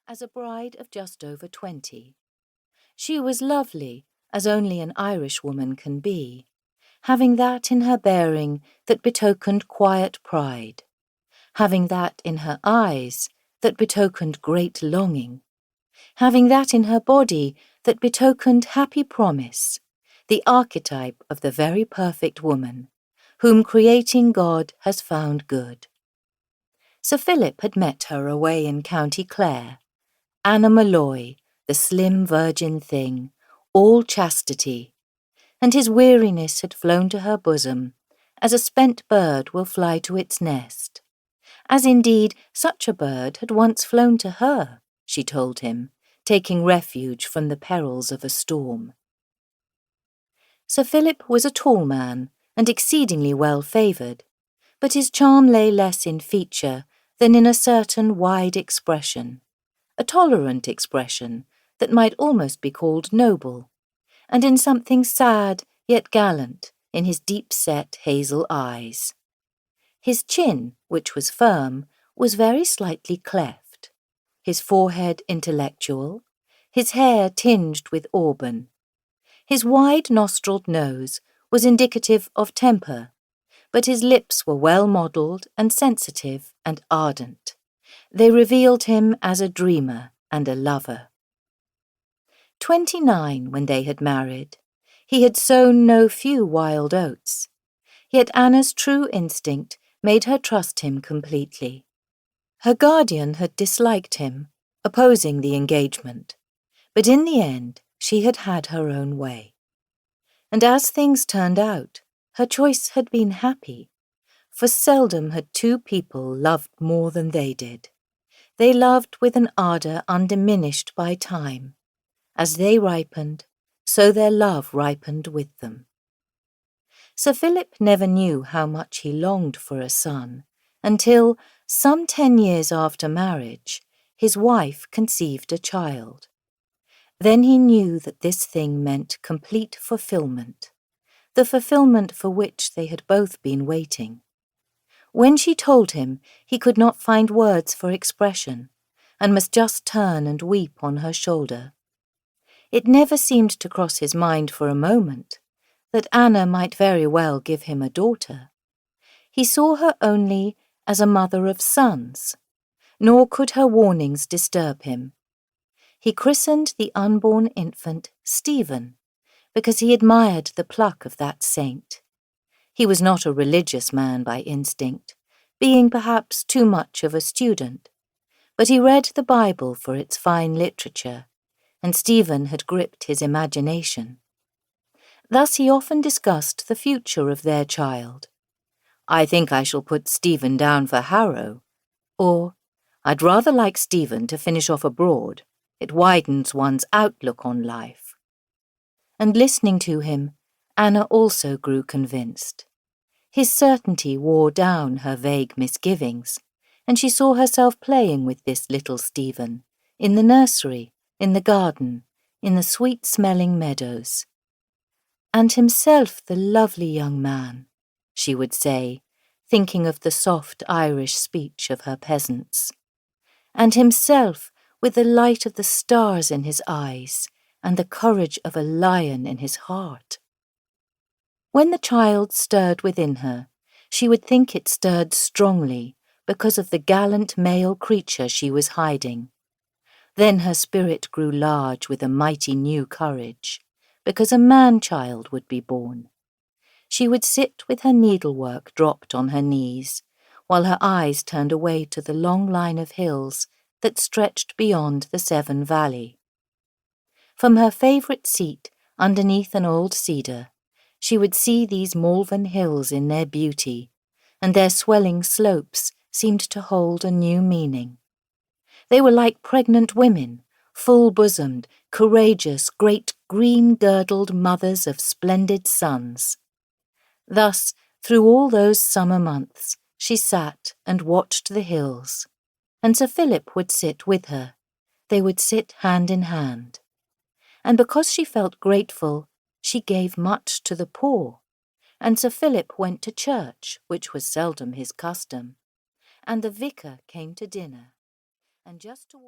as a bride of just over 20. She was lovely, as only an Irish woman can be, having that in her bearing that betokened quiet pride, having that in her eyes that betokened great longing, having that in her body that betokened happy promise, the archetype of the very perfect woman, whom creating God has found good. Sir Philip had met her away in County Clare, Anna Malloy, the slim virgin thing, all chastity, and his weariness had flown to her bosom, as a spent bird will fly to its nest, as indeed such a bird had once flown to her, she told him, taking refuge from the perils of a storm. Sir Philip was a tall man and exceedingly well-favoured, but his charm lay less in feature than in a certain wide expression, a tolerant expression that might almost be called noble, and in something sad yet gallant in his deep-set hazel eyes. His chin, which was firm, was very slightly cleft, his forehead intellectual, his hair tinged with auburn. His wide nostriled nose was indicative of temper, but his lips were well modelled and sensitive and ardent. They revealed him as a dreamer and a lover. 29 when they had married, he had sown no few wild oats, yet Anna's true instinct made her trust him completely. Her guardian had disliked him, opposing the engagement, but in the end she had had her own way. And as things turned out, her choice had been happy, for seldom had two people loved more than they did. They loved with an ardour undiminished by time. As they ripened, so their love ripened with them. Sir Philip never knew how much he longed for a son, until, some 10 years after marriage, his wife conceived a child. Then he knew that this thing meant complete fulfilment, the fulfilment for which they had both been waiting. When she told him, he could not find words for expression, and must just turn and weep on her shoulder. It never seemed to cross his mind for a moment that Anna might very well give him a daughter. He saw her only as a mother of sons, nor could her warnings disturb him. He christened the unborn infant Stephen, because he admired the pluck of that saint. He was not a religious man by instinct, being perhaps too much of a student, but he read the Bible for its fine literature, and Stephen had gripped his imagination. Thus he often discussed the future of their child. "I think I shall put Stephen down for Harrow," or "I'd rather like Stephen to finish off abroad. It widens one's outlook on life." And listening to him, Anna also grew convinced. His certainty wore down her vague misgivings, and she saw herself playing with this little Stephen, in the nursery, in the garden, in the sweet-smelling meadows. "And himself the lovely young man," she would say, thinking of the soft Irish speech of her peasants. "And himself with the light of the stars in his eyes, and the courage of a lion in his heart." When the child stirred within her, she would think it stirred strongly because of the gallant male creature she was hiding. Then her spirit grew large with a mighty new courage, because a man-child would be born. She would sit with her needlework dropped on her knees, while her eyes turned away to the long line of hills that stretched beyond the Severn Valley. From her favourite seat underneath an old cedar, she would see these Malvern hills in their beauty, and their swelling slopes seemed to hold a new meaning. They were like pregnant women, full-bosomed, courageous, great green-girdled mothers of splendid sons. Thus, through all those summer months, she sat and watched the hills, and Sir Philip would sit with her. They would sit hand in hand. And because she felt grateful, she gave much to the poor, and Sir Philip went to church, which was seldom his custom, and the vicar came to dinner, and just towards